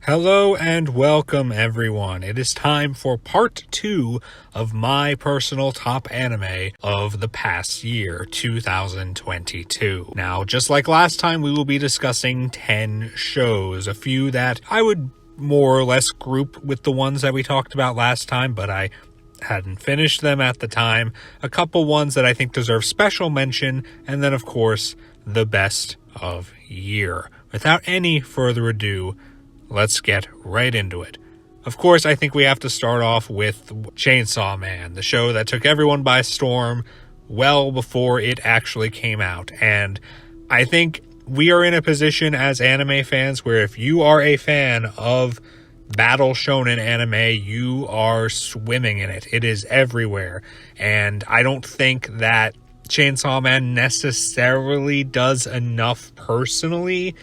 Hello and welcome everyone. It is time for part 2 of my personal top anime of the past year, 2022. Now, just like last time, we will be discussing 10 shows, a few that I would more or less group with the ones that we talked about last time, but I hadn't finished them at the time. A couple ones that I think deserve special mention, and then of course, the best of year. Without any further ado, let's get right into it. Of course, I think we have to start off with Chainsaw Man, the show that took everyone by storm well before it actually came out. And I think we are in a position as anime fans where if you are a fan of battle shonen anime, you are swimming in it. It is everywhere. And I don't think that Chainsaw Man necessarily does enough personally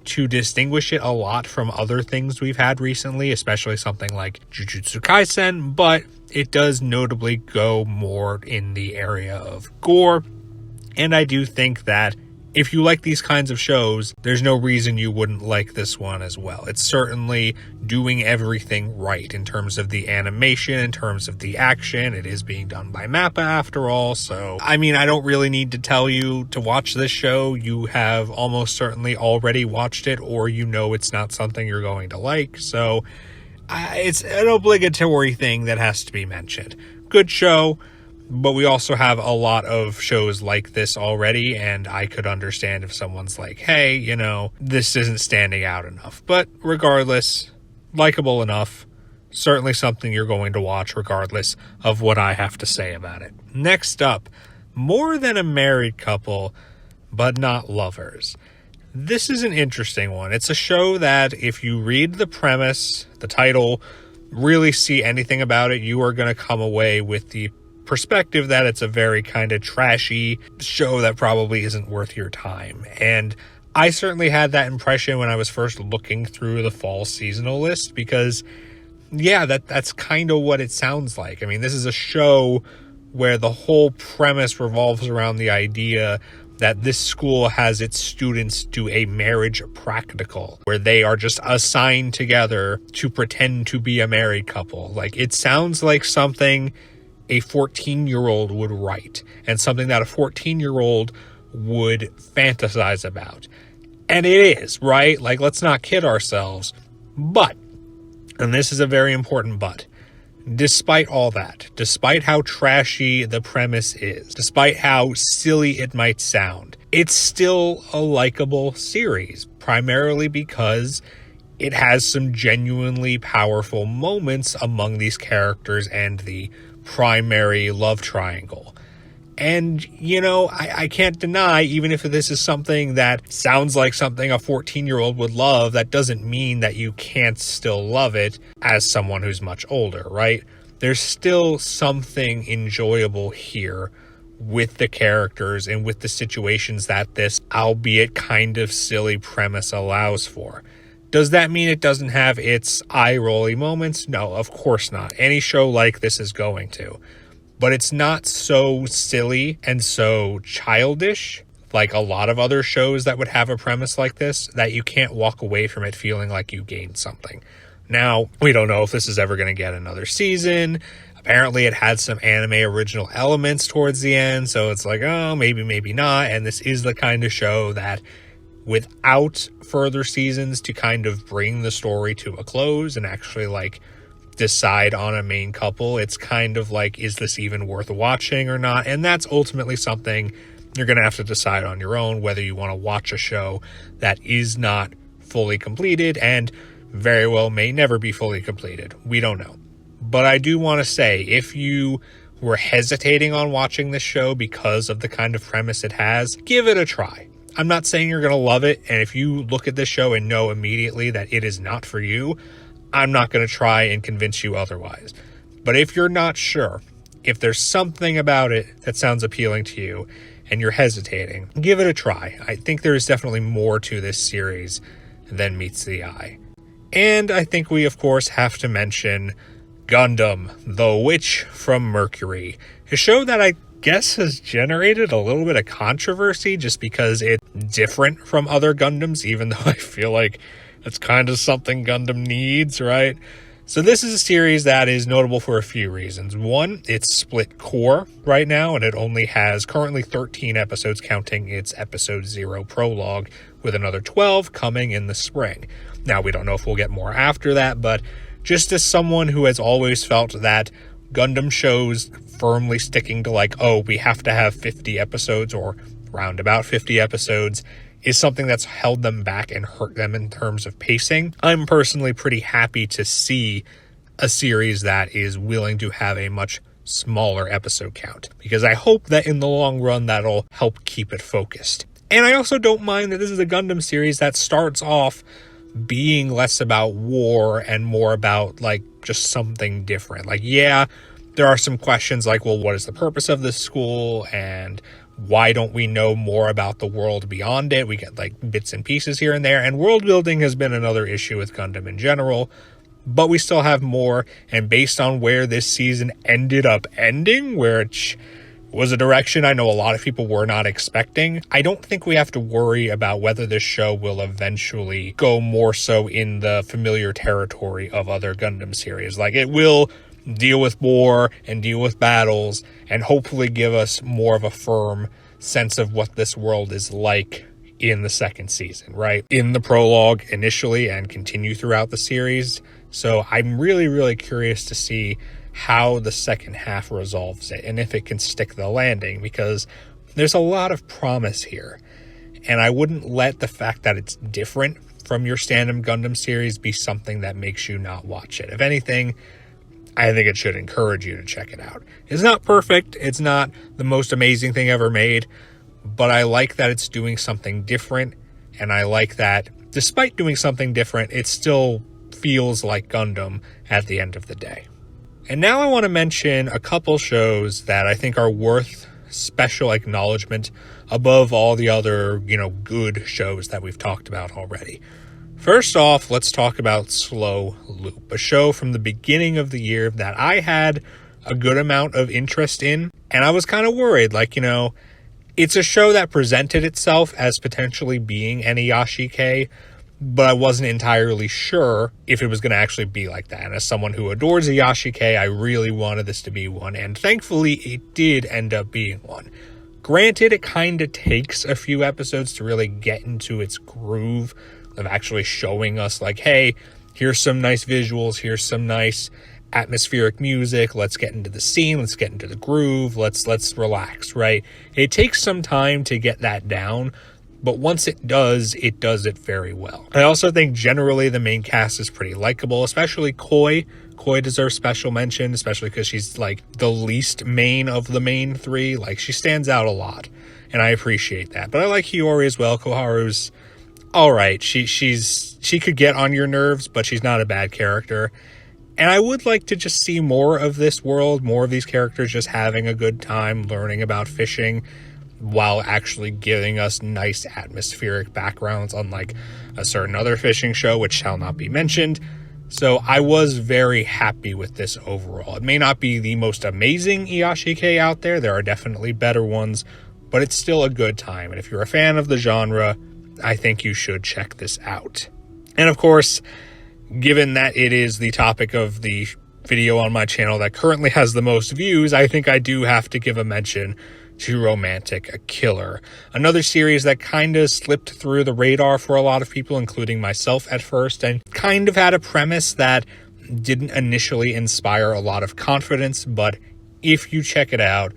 to distinguish it a lot from other things we've had recently, especially something like Jujutsu Kaisen, but it does notably go more in the area of gore. And I do think that if you like these kinds of shows, there's no reason you wouldn't like this one as well. It's certainly doing everything right in terms of the animation, in terms of the action. It is being done by MAPPA after all. So, I mean, I don't really need to tell you to watch this show. You have almost certainly already watched it, or you know it's not something you're going to like. So, it's an obligatory thing that has to be mentioned. Good show. But we also have a lot of shows like this already, and I could understand if someone's like, hey, you know, this isn't standing out enough. But regardless, likable enough, certainly something you're going to watch regardless of what I have to say about it. Next up, More Than a Married Couple, But Not Lovers. This is an interesting one. It's a show that if you read the premise, the title, really see anything about it, you are going to come away with the perspective that it's a very kind of trashy show that probably isn't worth your time. And I certainly had that impression when I was first looking through the fall seasonal list, because yeah, that's kind of what it sounds like. I mean, this is a show where the whole premise revolves around the idea that this school has its students do a marriage practical where they are just assigned together to pretend to be a married couple. Like, it sounds like something a 14-year-old would write, and something that a 14-year-old would fantasize about. And it is, right? Like, let's not kid ourselves. But, and this is a very important but, despite all that, despite how trashy the premise is, despite how silly it might sound, it's still a likable series, primarily because it has some genuinely powerful moments among these characters and the primary love triangle. And, you know, I can't deny, even if this is something that sounds like something a 14-year-old would love, that doesn't mean that you can't still love it as someone who's much older, right? There's still something enjoyable here with the characters and with the situations that this, albeit kind of silly premise, allows for. Does that mean it doesn't have its eye-rolly moments? No, of course not. Any show like this is going to. But it's not so silly and so childish, like a lot of other shows that would have a premise like this, that you can't walk away from it feeling like you gained something. Now, we don't know if this is ever going to get another season. Apparently, it had some anime original elements towards the end, so it's like, oh, maybe, maybe not. And this is the kind of show that, without further seasons to kind of bring the story to a close and actually like decide on a main couple, it's kind of like, is this even worth watching or not? And that's ultimately something you're going to have to decide on your own, whether you want to watch a show that is not fully completed and very well may never be fully completed. We don't know. But I do want to say, if you were hesitating on watching this show because of the kind of premise it has, give it a try. I'm not saying you're going to love it, and if you look at this show and know immediately that it is not for you, I'm not going to try and convince you otherwise. But if you're not sure, if there's something about it that sounds appealing to you and you're hesitating, give it a try. I think there is definitely more to this series than meets the eye. And I think we, of course, have to mention Gundam, The Witch from Mercury, a show that I guess has generated a little bit of controversy just because it's different from other Gundams, even though I feel like That's kind of something Gundam needs, right? So this is a series that is notable for a few reasons. One, it's split core right now, and it only has currently 13 episodes, counting its episode 0 prologue, with another 12 coming in the spring. Now, we don't know if we'll get more after that, but just as someone who has always felt that Gundam shows firmly sticking to we have to have 50 episodes or round about 50 episodes is something that's held them back and hurt them in terms of pacing. I'm personally pretty happy to see a series that is willing to have a much smaller episode count, because I hope that in the long run that'll help keep it focused. And I also don't mind that this is a Gundam series that starts off being less about war and more about just something different. There are some questions what is the purpose of this school, and why don't we know more about the world beyond it? We get bits and pieces here and there, and world building has been another issue with Gundam in general, but we still have more. And based on where this season ended up ending, which was a direction I know a lot of people were not expecting, I don't think we have to worry about whether this show will eventually go more so in the familiar territory of other Gundam series. It will deal with war and deal with battles and hopefully give us more of a firm sense of what this world is like in the second season, right? In the prologue initially and continue throughout the series. So I'm really, really curious to see how the second half resolves it and if it can stick the landing, because there's a lot of promise here. And I wouldn't let the fact that it's different from your standard Gundam series be something that makes you not watch it. If anything, I think it should encourage you to check it out. It's not perfect. It's not the most amazing thing ever made, but I like that it's doing something different. And I like that despite doing something different, it still feels like Gundam at the end of the day. And now I want to mention a couple shows that I think are worth special acknowledgement above all the other, good shows that we've talked about already. First off, let's talk about Slow Loop, a show from the beginning of the year that I had a good amount of interest in, and I was kind of worried, it's a show that presented itself as potentially being an Iyashikei, but I wasn't entirely sure if it was going to actually be like that. And as someone who adores Iyashikei, I really wanted this to be one, and thankfully it did end up being one. Granted, it kind of takes a few episodes to really get into its groove of actually showing us hey, here's some nice visuals, here's some nice atmospheric music, let's get into the scene, let's get into the groove, let's relax, right? It takes some time to get that down, but once it does it very well. I also think generally the main cast is pretty likable, especially Koi. Koi deserves special mention, especially because she's the least main of the main three. She stands out a lot, and I appreciate that. But I like Hiyori as well. Koharu's all right. She could get on your nerves, but she's not a bad character. And I would like to just see more of this world, more of these characters just having a good time learning about fishing while actually giving us nice atmospheric backgrounds, unlike a certain other fishing show, which shall not be mentioned. So I was very happy with this overall. It may not be the most amazing Iyashikei out there. There are definitely better ones, but it's still a good time. And if you're a fan of the genre, I think you should check this out. And of course, given that it is the topic of the video on my channel that currently has the most views, I think I do have to give a mention to Romantic Killer, another series that kind of slipped through the radar for a lot of people, including myself at first, and kind of had a premise that didn't initially inspire a lot of confidence, but if you check it out,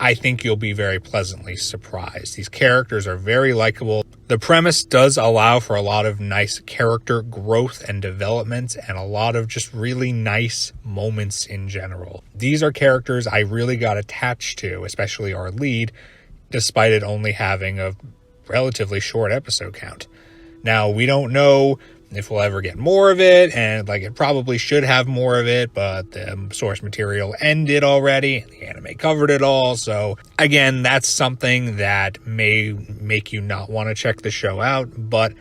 I think you'll be very pleasantly surprised. These characters are very likable. The premise does allow for a lot of nice character growth and development and a lot of just really nice moments in general. These are characters I really got attached to, especially our lead, despite it only having a relatively short episode count. Now, we don't know if we'll ever get more of it, and it probably should have more of it, but the source material ended already, and the anime covered it all, so again, that's something that may make you not want to check the show out, but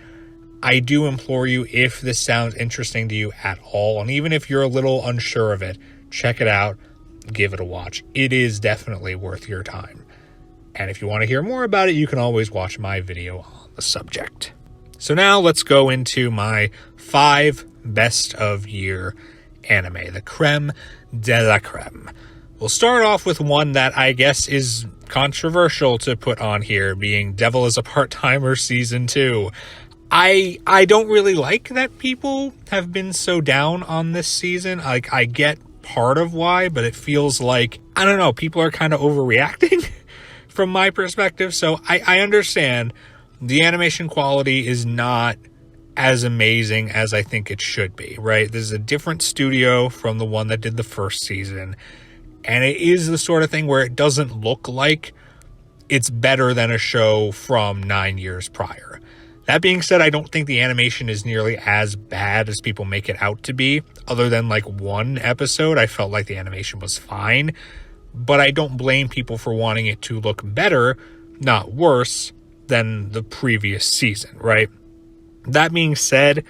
I do implore you, if this sounds interesting to you at all, and even if you're a little unsure of it, check it out, give it a watch. It is definitely worth your time. And if you want to hear more about it, you can always watch my video on the subject. So now let's go into my 5 best of year anime, the creme de la creme. We'll start off with one that I guess is controversial to put on here, being Devil is a Part-Timer Season 2. I don't really like that people have been so down on this season. Like, I get part of why, but it feels like, I don't know, people are kind of overreacting from my perspective. So I understand the animation quality is not as amazing as I think it should be, right? This is a different studio from the one that did the first season. And it is the sort of thing where it doesn't look like it's better than a show from 9 years prior. That being said, I don't think the animation is nearly as bad as people make it out to be. Other than like one episode, I felt like the animation was fine. But I don't blame people for wanting it to look better, not worse, than the previous season, right? That being said,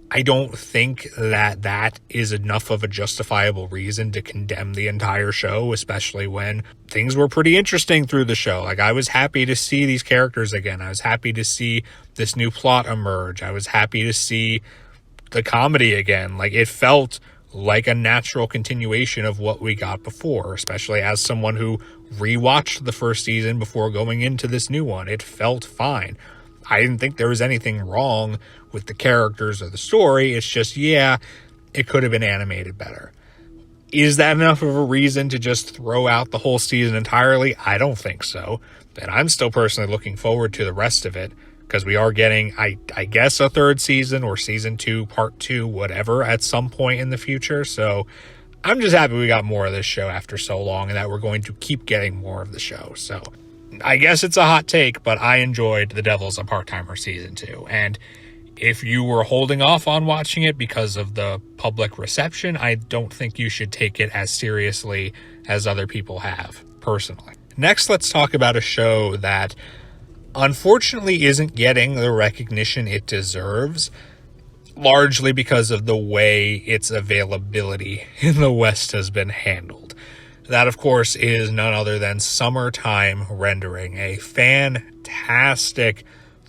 I don't think that is enough of a justifiable reason to condemn the entire show, especially when things were pretty interesting through the show. Like, I was happy to see these characters again. I was happy to see this new plot emerge. I was happy to see the comedy again. Like, it felt like a natural continuation of what we got before, especially as someone who rewatched the first season before going into this new one. It felt fine. I didn't think there was anything wrong with the characters or the story. It's just, yeah, it could have been animated better. Is that enough of a reason to just throw out the whole season entirely? I don't think so. And I'm still personally looking forward to the rest of it, because we are getting, I guess, a third season or season 2, part 2, whatever, at some point in the future. So I'm just happy we got more of this show after so long, and that we're going to keep getting more of the show. So I guess it's a hot take, but I enjoyed The Devil's a Part-Timer Season 2. And if you were holding off on watching it because of the public reception, I don't think you should take it as seriously as other people have, personally. Next, let's talk about a show that unfortunately isn't getting the recognition it deserves, largely because of the way its availability in the West has been handled. That, of course, is none other than Summertime Rendering, a fantastic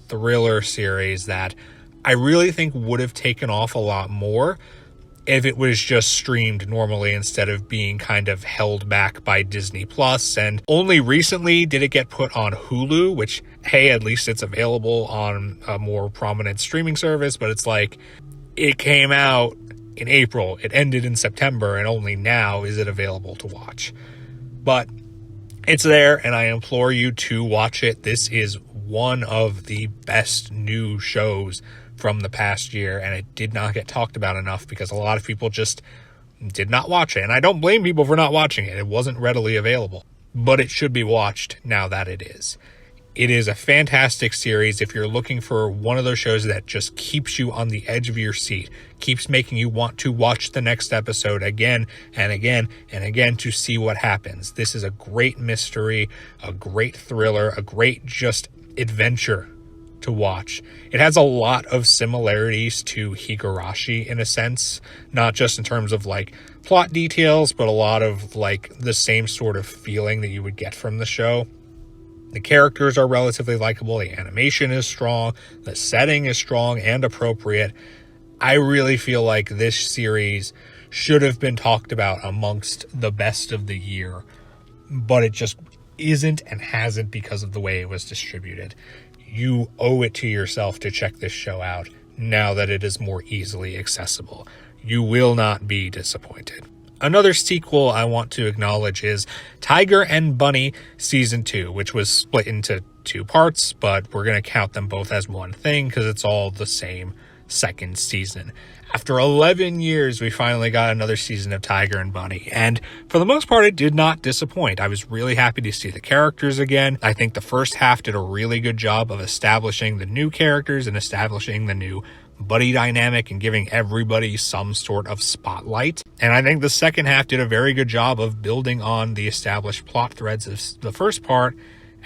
thriller series that I really think would have taken off a lot more if it was just streamed normally instead of being kind of held back by Disney Plus. And only recently did it get put on Hulu, which, hey, at least it's available on a more prominent streaming service, but it's like, it came out in April, it ended in September, and only now is it available to watch. But it's there, and I implore you to watch it. This is one of the best new shows from the past year, and it did not get talked about enough because a lot of people just did not watch it. And I don't blame people for not watching it. It wasn't readily available, but it should be watched now that it is. It is a fantastic series if you're looking for one of those shows that just keeps you on the edge of your seat, keeps making you want to watch the next episode again and again and again to see what happens. This is a great mystery, a great thriller, a great just adventure to watch. It has a lot of similarities to Higurashi in a sense, not just in terms of like plot details, but a lot of like the same sort of feeling that you would get from the show. The characters are relatively likable, the animation is strong, the setting is strong and appropriate. I really feel like this series should have been talked about amongst the best of the year, but it just isn't and hasn't because of the way it was distributed. You owe it to yourself to check this show out now that it is more easily accessible. You will not be disappointed. Another sequel I want to acknowledge is Tiger and Bunny Season 2, which was split into 2 parts, but we're going to count them both as one thing because it's all the same second season. After 11 years, we finally got another season of Tiger and Bunny, and for the most part, it did not disappoint. I was really happy to see the characters again. I think the first half did a really good job of establishing the new characters and establishing the new buddy dynamic and giving everybody some sort of spotlight. And I think the second half did a very good job of building on the established plot threads of the first part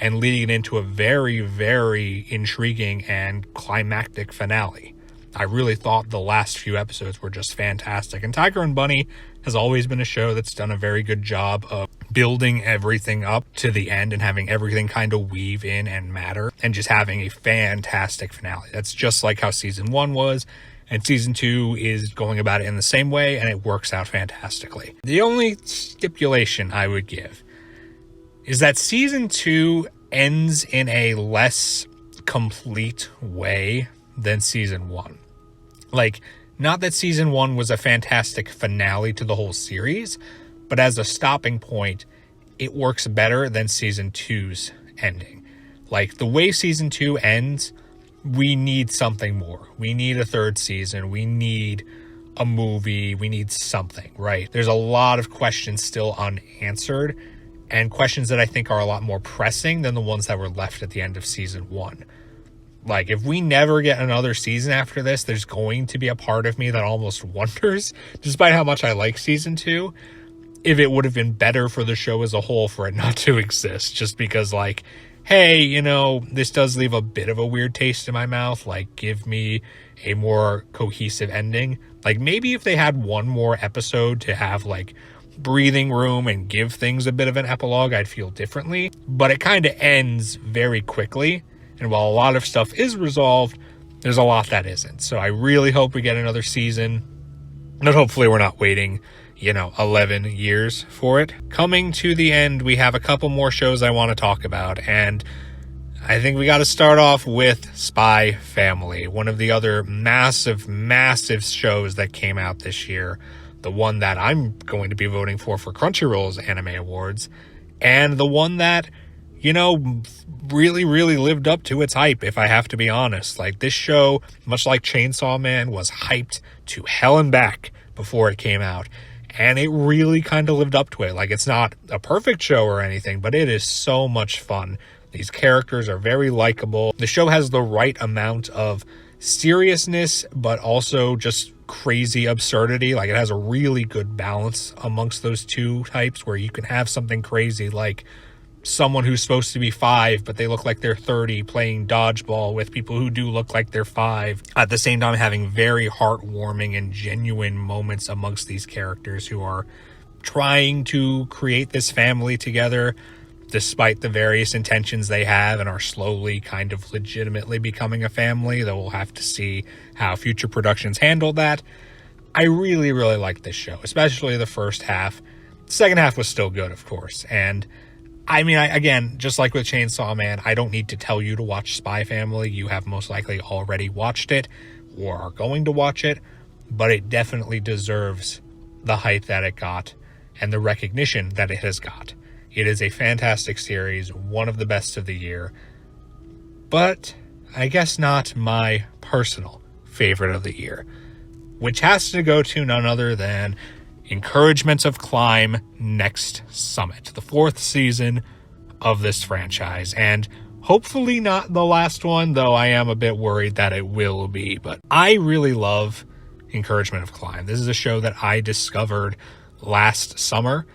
and leading it into a very, very intriguing and climactic finale. I really thought the last few episodes were just fantastic. And Tiger and Bunny has always been a show that's done a very good job of building everything up to the end and having everything kind of weave in and matter and just having a fantastic finale. That's just like how season 1 was, and season 2 is going about it in the same way, and it works out fantastically. The only stipulation I would give is that season 2 ends in a less complete way than season 1. Like, not that season 1 was a fantastic finale to the whole series, but as a stopping point, it works better than season 2's ending. Like, the way season 2 ends, we need something more. We need a third season. We need a movie. We need something, right? There's a lot of questions still unanswered, and questions that I think are a lot more pressing than the ones that were left at the end of season 1. Like, if we never get another season after this, there's going to be a part of me that almost wonders, despite how much I like season 2, if it would have been better for the show as a whole for it not to exist. Just because, like, hey, you know, this does leave a bit of a weird taste in my mouth. Like, give me a more cohesive ending. Like, maybe if they had one more episode to have, like, breathing room and give things a bit of an epilogue, I'd feel differently. But it kind of ends very quickly. And while a lot of stuff is resolved, there's a lot that isn't. So I really hope we get another season. And hopefully we're not waiting 11 years for it. Coming to the end, we have a couple more shows I want to talk about, and I think we got to start off with Spy Family, one of the other massive shows that came out this year, the one that I'm going to be voting for Crunchyroll's Anime Awards, and the one that, really lived up to its hype, if I have to be honest. Like, this show, much like Chainsaw Man, was hyped to hell and back before it came out. And it really kind of lived up to it. Like, it's not a perfect show or anything, but it is so much fun. These characters are very likable. The show has the right amount of seriousness, but also just crazy absurdity. Like, it has a really good balance amongst those two types, where you can have something crazy like someone who's supposed to be 5, but they look like they're 30, playing dodgeball with people who do look like they're 5. At the same time, having very heartwarming and genuine moments amongst these characters who are trying to create this family together, despite the various intentions they have, and are slowly kind of legitimately becoming a family, though we'll have to see how future productions handle that. I really like this show, especially the first half. The second half was still good, of course, and I mean, again, just like with Chainsaw Man, I don't need to tell you to watch Spy Family. You have most likely already watched it or are going to watch it, but it definitely deserves the hype that it got and the recognition that it has got. It is a fantastic series, one of the best of the year, but I guess not my personal favorite of the year, which has to go to none other than Encouragement of Climb Next Summit, the 4th season of this franchise, and hopefully not the last one, though I am a bit worried that it will be. But I really love Encouragement of Climb. This is a show that I discovered last summer,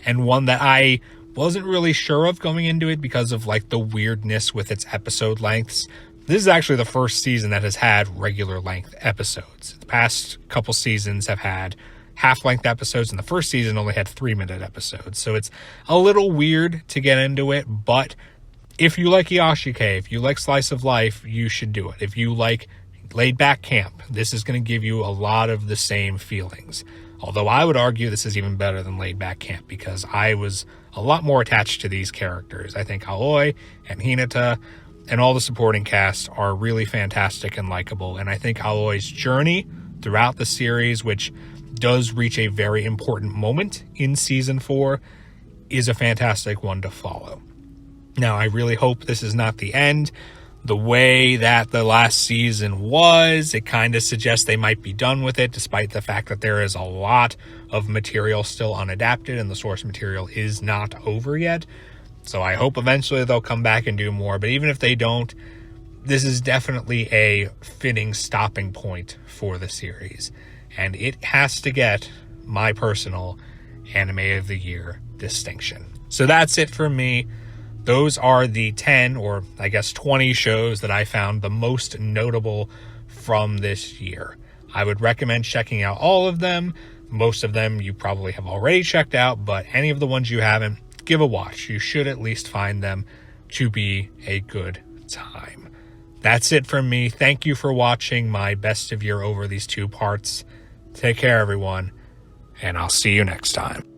and one that I wasn't really sure of going into it because of like the weirdness with its episode lengths. This is actually the first season that has had regular length episodes. The past couple seasons have had half-length episodes, and the first season only had 3-minute episodes. So it's a little weird to get into it, but if you like Iyashikei, if you like slice of life, you should do it. If you like laid-back camp, this is going to give you a lot of the same feelings. Although I would argue this is even better than laid-back camp, because I was a lot more attached to these characters. I think Aoi and Hinata and all the supporting cast are really fantastic and likable, and I think Aoi's journey throughout the series, which does reach a very important moment in season 4, is a fantastic one to follow. Now, I really hope this is not the end. The way that the last season was, it kind of suggests they might be done with it, despite the fact that there is a lot of material still unadapted and the source material is not over yet. So I hope eventually they'll come back and do more. But even if they don't, this is definitely a fitting stopping point for the series. And it has to get my personal Anime of the Year distinction. So that's it for me. Those are the 10 or I guess 20 shows that I found the most notable from this year. I would recommend checking out all of them. Most of them you probably have already checked out, but any of the ones you haven't, give a watch. You should at least find them to be a good time. That's it from me. Thank you for watching my best of year over these 2 parts. Take care, everyone, and I'll see you next time.